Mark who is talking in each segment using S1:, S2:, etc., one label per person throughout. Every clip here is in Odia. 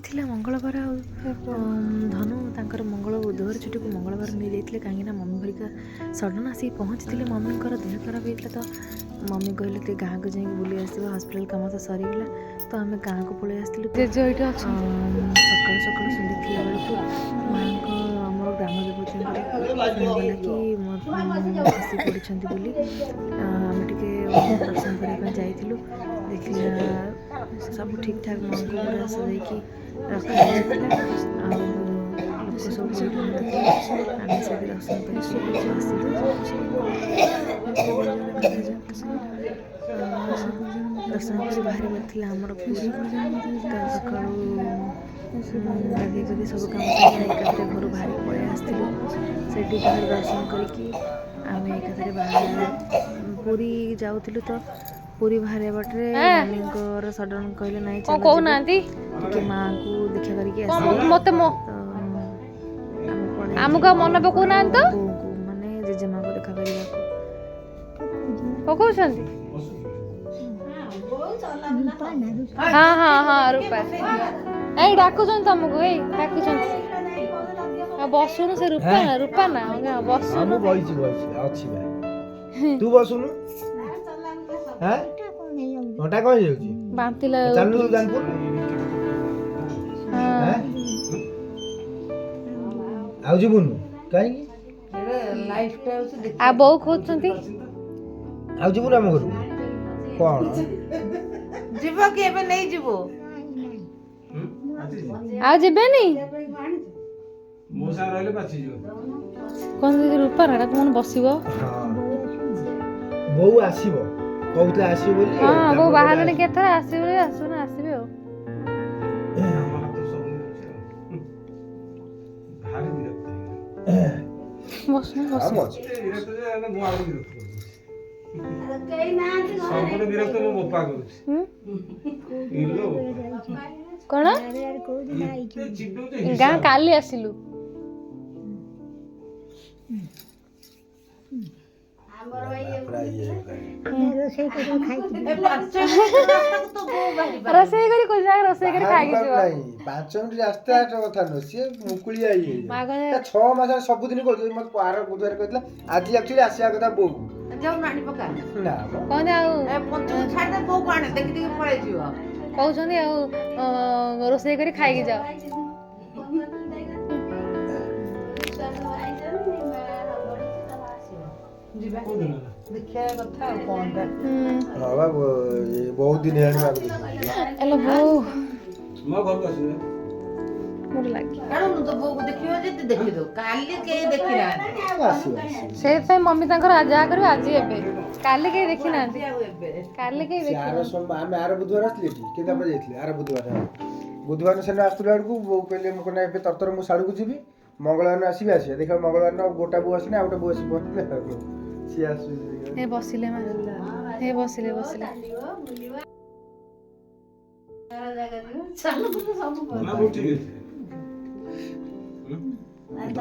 S1: ଥିଲା ମଙ୍ଗଳବାର ଧନୁ ତାଙ୍କର ମଙ୍ଗଳ ବୁଧବାର ଛୁଟିକୁ ମଙ୍ଗଳବାର ନେଇଯାଇଥିଲେ କାହିଁକିନା ମମି ଘରିକା ସଡ଼ନ୍ ଆସିକି ପହଞ୍ଚିଥିଲେ। ମମିଙ୍କର ଦେହ ଖରାପ ହେଇଥିଲା ତ ମମି କହିଲେ ଟିକେ ଗାଁକୁ ଯାଇକି ବୁଲି ଆସିବା, ହସ୍ପିଟାଲ କାମ ତ ସରିଗଲା ତ ଆମେ ଗାଁକୁ ପଳେଇ ଆସିଥିଲୁ। ସକାଳୁ ସକାଳୁ ଶୁଣିଥିଲା ବେଳକୁ ମାଆଙ୍କ ଆମର ଗ୍ରାମ ଦେବତୀଙ୍କର ଶୁଣାଗଲା କି ଖସି ପଡ଼ିଛନ୍ତି ବୋଲି। ଆମେ ଟିକେ ଦର୍ଶନ କରିବା ପାଇଁ ଯାଇଥିଲୁ, ଦେଖିଲା ସବୁ ଠିକ୍ ଠାକ୍ ମାଆଙ୍କୁ ପୁରା ସଜାଇକି ରଖାଯାଇଥିଲା। ଆଉ ଲୋକ ସବୁ ଭିଡ଼ ଆମେ ସେଠି ଦର୍ଶନ କରିକି ଆସିଲୁ। ଦର୍ଶନ କରି ବାହାରି ଥିଲା ଆମର ପୁରୀ। ତ ସକାଳୁ ଗାଧୋଇ ଗାଧୋଇ ସବୁ କାମ ସାରିକି ଏକାଥରେ ଘରୁ ବାହାରି ପଳେଇ ଆସିଥିଲୁ। ସେଠି ବାହାରେ ଦର୍ଶନ କରିକି ଆମେ ଏକାଥରେ ପୁରୀ ଯାଉଥିଲୁ। ତ ପୁରୀ ବାହାରିବା ବାଟରେ ମମିଙ୍କର ସଡନ୍ କହିଲେ ନାଇଁ ଚାଲ କହୁନାହାନ୍ତି ଟିକେ ମାଆଙ୍କୁ ଦେଖା କରିକି ଆସିବେ। ଆମକୁ ମନେ ପକଉନାହାନ୍ତି ତ ବୋଉଙ୍କୁ ମାନେ ଜେଜେମାଙ୍କୁ ଦେଖା କରିବାକୁ ପକଉଛନ୍ତି। ହଁ ହଁ ହଁ ରୂପା ଏଇ ଡାକୁଛନ୍ତି ତମକୁ, ଏଇ ଡାକୁଛନ୍ତି। ବସୁନୁ ସେ ରୂପା ରୂପା ନା ବସୁନୁ।
S2: ତୁ ବସୁନୁ। ଘଣ୍ଟା କଣ ହେଇଯାଉଛି?
S1: ବାନ୍ତି
S2: ଚାଲୁନୁ ଜାଣିଛୁ ଆଉ ଯିବୁନୁ କାହିଁକି?
S1: ଆଉ ବୋଉ ଖୋଜୁଛନ୍ତି
S2: ଆଉ ଯିବୁନୁ ଆମ ଘରକୁ କଣ
S3: ଯିବ କି ଏବେ ନେଇଯିବ?
S1: ଆଉ ଯିବେନି କଣ ରୂପା ନା କଣ ବସିବ?
S2: ବୋଉ ଆସିବ କହୁଥିଲେ ଆସିବ ବୋଲି।
S1: ହଁ ବୋଉ ବାହାରିଲେଣି କେଥର ଆସିବେ ବୋଲି ଆସିବେ ଆଉ। ବସୁନ କଣ ଗାଁ କାଲି ଆସିଲୁ। ରୋଷେଇ କରି ଖାଇକି ଯିବ।
S2: 5 ମିନିଟ୍ ରାସ୍ତା କଥା ନୁହଁ, ସିଏ ମୁକୁଳିଆ ହେଇଯାଇଛି। 6 ମାସ ସବୁଦିନ କହୁଛି। ମତେ ଆର ବୁଧବାର କହିଥିଲା ଆଜି ଆକ୍ଚୁଆଲି ଆସିବା କଥା ବୋଉ
S1: କହୁଛନ୍ତି ଆଉ ରୋଷେଇ କରି ଖାଇକି ଯାଅ।
S3: ଦେଖିବା କଥା ଆଉ କଣଟା।
S2: ବହୁତ ଦିନ ହେଲାଣି
S1: ସେଇଥିପାଇଁ ମମି ତାଙ୍କର ଯାହା କରିବେ ଆଜି ଏବେ, କାଲି କେହି ଦେଖି ନାହାନ୍ତି। କାଲି କେହି
S2: ଆମେ ଆର ବୁଧବାର ଆସିଥିଲେ ଏଠି କେତେ ଯାଇଥିଲେ। ଆର ବୁଧବାର ସେଦିନ ଆସୁଥିଲା ବେଳକୁ ବୋଉ କହିଲେ ମୁଁ କହିଲି ଏବେ ତରତର ମୁଁ ସାଡ଼କୁ ଯିବି, ମଙ୍ଗଳବାର ଆସିବି ଦେଖିବା ମଙ୍ଗଳବାର ଗୋଟା ବୋଉ ଆସିନି, ଆଉ ଗୋଟେ ବୋଉ ଆସି ପହଞ୍ଚିଲେ ସିଏ ଆସୁଛି।
S1: ବସିଲେ ବସିଲେ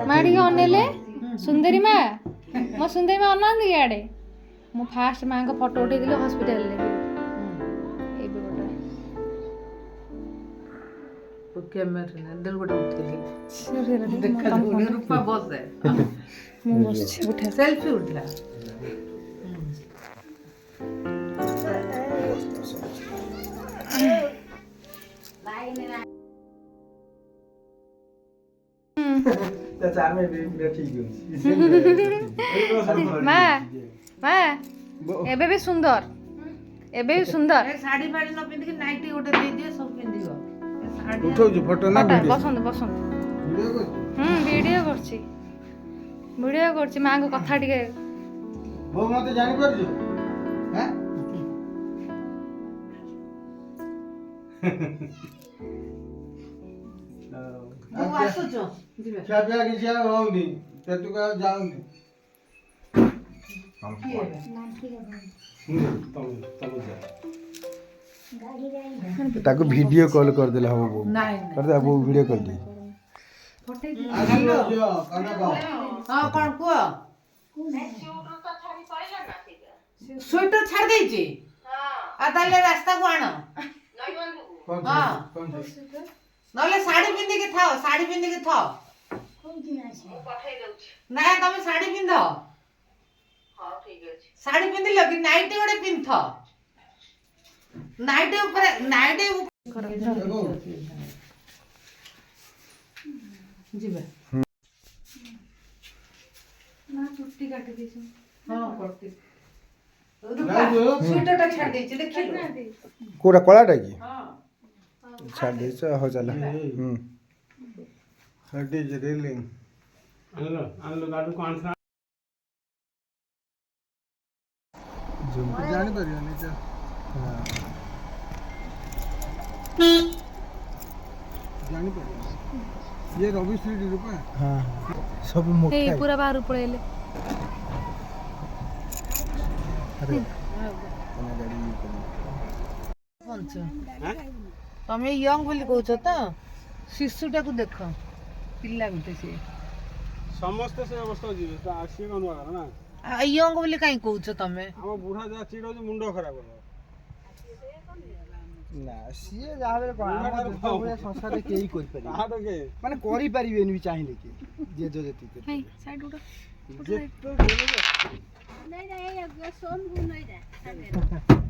S1: ମା ଟିକେ ଅନେଇଲେ। ସୁନ୍ଦରୀ ମା ମୋ ସୁନ୍ଦରୀ ମା ଅନାନ୍ତି ଇଆଡେ। ମୁଁ ଫାଷ୍ଟ ମାଙ୍କ ଫଟୋ ଉଠେଇଥିଲି ହସ୍ପିଟାଲରେ।
S3: ସେଲ୍ଫି ଉଠିଲା।
S1: ମା ଏବେ ବି ସୁନ୍ଦର, ଏବେ ବି ସୁନ୍ଦର।
S3: ଶାଢୀ ଫାଢୀ ନ ପିନ୍ଧିକି ନାଇଟି ଗୋଟେ ଦେଇଦିଅ, ସବୁ ପିନ୍ଧିବ।
S2: ଉଠଉଛୁ ଫଟୋ ନା
S1: ବସନ୍ତୁ ଭିଡିଓ କରୁଛି ମାଙ୍କ କଥା ଟିକେ।
S2: ବୋଉ ମତେ ଜାଣିପାରୁଛୁ? କିଛି ଆଉ ହଉନି, ପେଟକୁ ଆଉ ଯାଉନି। ତାକୁ ଭିଡିଓ କଲ୍ କରିଦେଲେ ହବ। ବୋଉ କରିଦେବା, ବୋଉ ଭିଡିଓ କରିଦେଇ।
S3: କଣ କୁହ? ସୁଇଟର ଛାଡି ଦେଇଛି। ଆଉ ତାହେଲେ ରାସ୍ତାକୁ ଆଣ। ନହେଲେ ଶାଢ଼ୀ ପିନ୍ଧିକି ଥାଅ ଶାଢ଼ୀ ପିନ୍ଧିକି ଥାଅ ନାଇଁ ତମେ ଶାଢ଼ୀ ପିନ୍ଧ ଶାଢ଼ୀ ପିନ୍ଧିଲ କି ନାଇଟି ଗୋଟେ ପିନ୍ଧ ନାଇଟି ଉପରେ ନାଇଟି ଯିବେ
S1: ନା ଚୁଟି କାଟି ଦେଇଛୁ
S3: ହଁ କରତି ସ୍ୱେଟରଟା ଛାଡ଼ି ଦେଇଛି ଦେଖିଲୁ
S2: କୋଉଟା କଳାଟା କି
S3: ହଁ
S2: ଛାଡ଼ି ଦେଇଛ ହଉ ଚାଲ ଜାଣିପାରିବନି ଜାଣିପାରିବ ଇଏ ରବିଶ୍ରୀ ରୂପା ହଁ ସବୁ ମୋଟା
S1: ଏଇ ପୁରା ବାହାରୁ ପଳେଇଲେ
S3: ତମେ ୟଙ୍ଗ ବୋଲି କହୁଛ ତ ଶିଶୁଟାକୁ ଦେଖ ପିଲା ଗୋଟେ ସିଏ
S4: ସମସ୍ତେ ସେ ଅବସ୍ଥା ଯିବେ ତ ଆସିବେ କଣ ନୂଆ ନା
S3: ୟଙ୍ଗ ବୋଲି କାହିଁ କହୁଛ ତମେ
S4: ଆମ ବୁଢା ଯାହା ଚିଡଉଛି ମୁଣ୍ଡ ଖରାପ ହବ
S2: ନା ସିଏ ଯାହା ହେଲେ କଣ ଆମ ଦେଶ ଭଳିଆ ସଂସାରରେ କେହି କରିପାରିବେ
S4: ତାହା ତ କେ
S2: ମାନେ କରିପାରିବେନି ବି ଚାହିଁଲେ କି ଯିଏ ଯୋଉ ଯେତିକି
S1: ହେଇ ସାଇଡ ଉଠ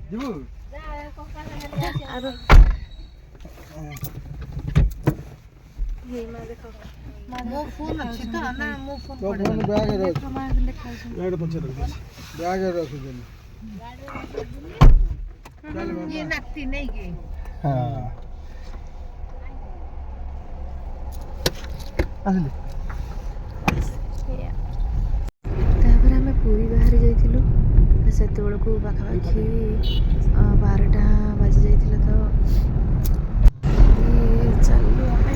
S2: ଯିବୁ
S1: ହେଇ ମା ଦେଖ
S3: ମୋ ଫୋନ ଅଛି ତ ନା ମୋ ଫୋନ
S2: ତୋ ଫୋନ ବ୍ୟାଗରେ ଅଛି
S1: ମା ଦେଖାଉଛି
S4: ଏଇଟା ପଛରେ ରଖିଛି
S2: ବ୍ୟାଗରେ ରଖିଦେଲି
S3: ଇଏ ନାତି ନେଇକି
S2: ହଁ ଆସିଲି
S1: ତାପରେ ଆମେ ପୁରୀ ବାହାରି ଯାଇଥିଲୁ ସେତେବେଳକୁ ପାଖାପାଖି 12ଟା ବାଜି ଯାଇଥିଲା ତ ଚାଲିଲୁ ଆମେ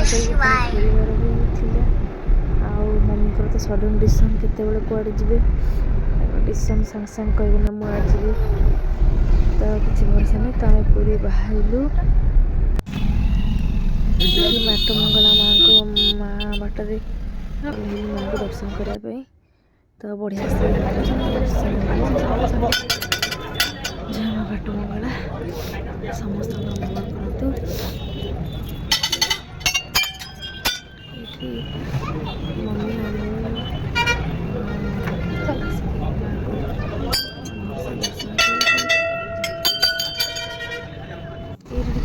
S1: ପରିବାର ବି ଥିଲା ଆଉ ମମିଙ୍କର ତ ସଡନ୍ ଡିସିସନ୍ କେତେବେଳେ କୁଆଡ଼େ ଯିବେ ଡିସିସନ୍ ସାଙ୍ଗେ ସାଙ୍ଗେ କହିବେ ନା ମୁଁ ଆଜି ଯିବି ତ କିଛି ଭରସା ନାହିଁ ତ ଆମେ ପୁରୀ ବାହାରିଲୁ ବାଟ ମଙ୍ଗଳା ମାଆଙ୍କ ମା ବାଟରେ ମାଆଙ୍କୁ ଦର୍ଶନ କରିବା ପାଇଁ ତ ବଢ଼ିଆ ସେ ଦର୍ଶନ ଜୟ ମା ବାଟ ମଙ୍ଗଳା ସମସ୍ତଙ୍କ ମଙ୍ଗଳ କରନ୍ତୁ ଏଠି ମମି ଆଉ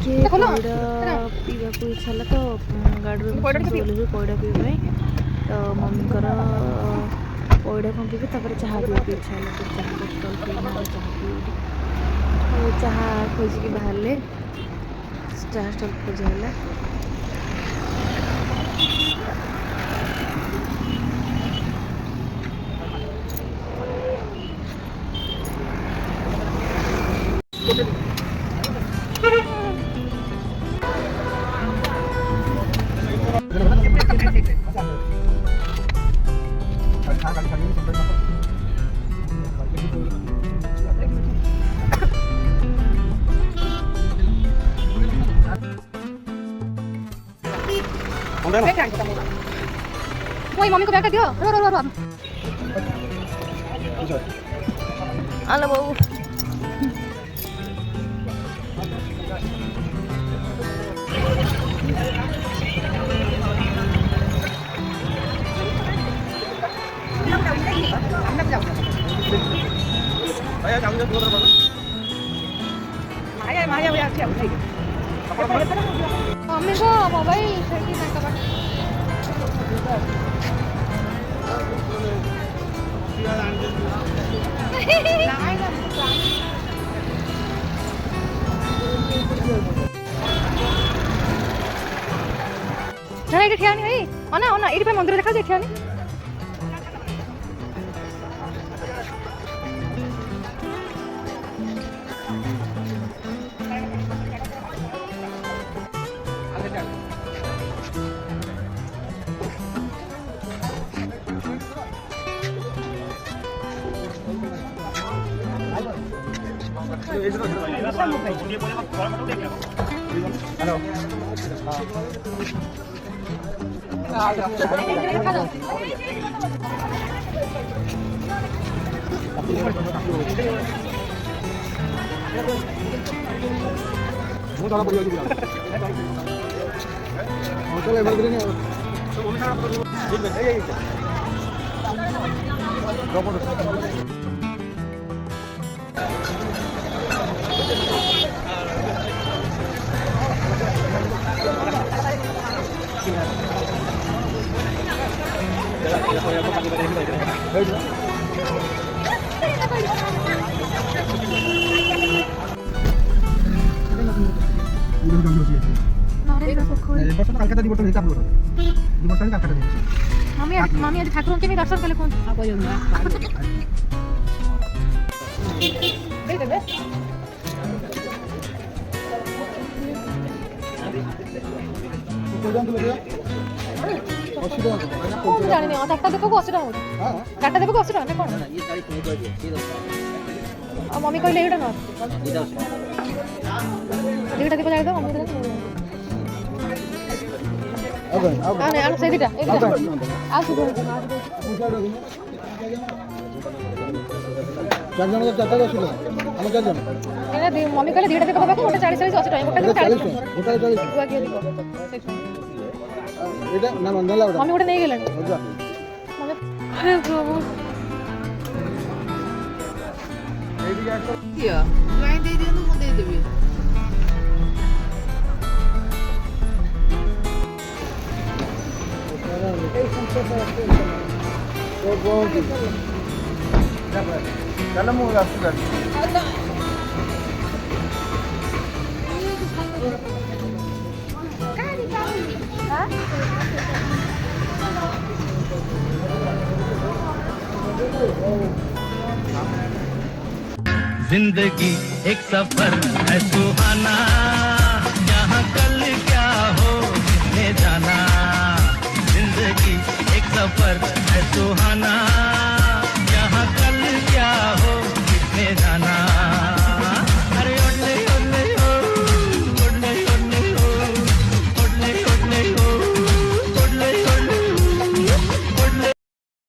S1: ଟିକେ ପଇଡ଼ ପିଇବାକୁ ଇଚ୍ଛା ହେଲା ତ ଗାଡ଼ିରୁ ଓହ୍ଲେଇଲୁ ପଇଡ଼ ପିଇବା ପାଇଁ ତ ମମିଙ୍କର ପଇଡ଼ କ'ଣ ପିଇବେ ତାପରେ ଚାହା ପିଇବାକୁ ଇଚ୍ଛା ହେଲା ତ ଚାହା ବୋତଲ ପିଇଲା ଚାହା ପିଇଲି ଆଉ ଚାହା ଖୋଜିକି ବାହାରିଲେ ଚାହା ଷ୍ଟଲ୍ ଖୋଜା ହେଲା
S5: वही मम्मी को बैग दियो रो रो रो रो
S1: आलो बाबू
S5: मम्मी को मोबाइल सेठी ना कबा ना ये ठियानी भाई अना अना एडी पे मंदिर देखा जे ठियानी মামি আজ ঠাকুর কেমি দর্শন কলে কোন কোন জানি না চারটা দেবো 80 টাকা চারটা দেবো 80 টাকা না কোন মামি কইলে এটা না এটা দেবো যাই দাও মামি দেবো আরে আর সেই দিটা এই দিটা আসো
S2: চারজন চারটা ছিল আমার চারজন
S5: এটা দি মামি কইলে দিটা দেবো বাবা ওটা 40 40 80 টাকা ওটা দেবো 40
S2: ওটা 40
S5: দুয়া গিয়ে দিব
S2: এটা না মন্দালা ওটা
S5: মামি ওটা নিয়ে গেলেন
S2: বুঝা
S5: মানে হে প্রভু
S2: এইদিকে একটা
S3: কিয়া লাইন দিয়ে দিও তো দিয়ে দেবে
S2: জানা মু আসছি
S6: जिंदगी एक सफर है सुहाना यहाँ कल क्या हो किसने जाना जिंदगी एक सफर है सुहाना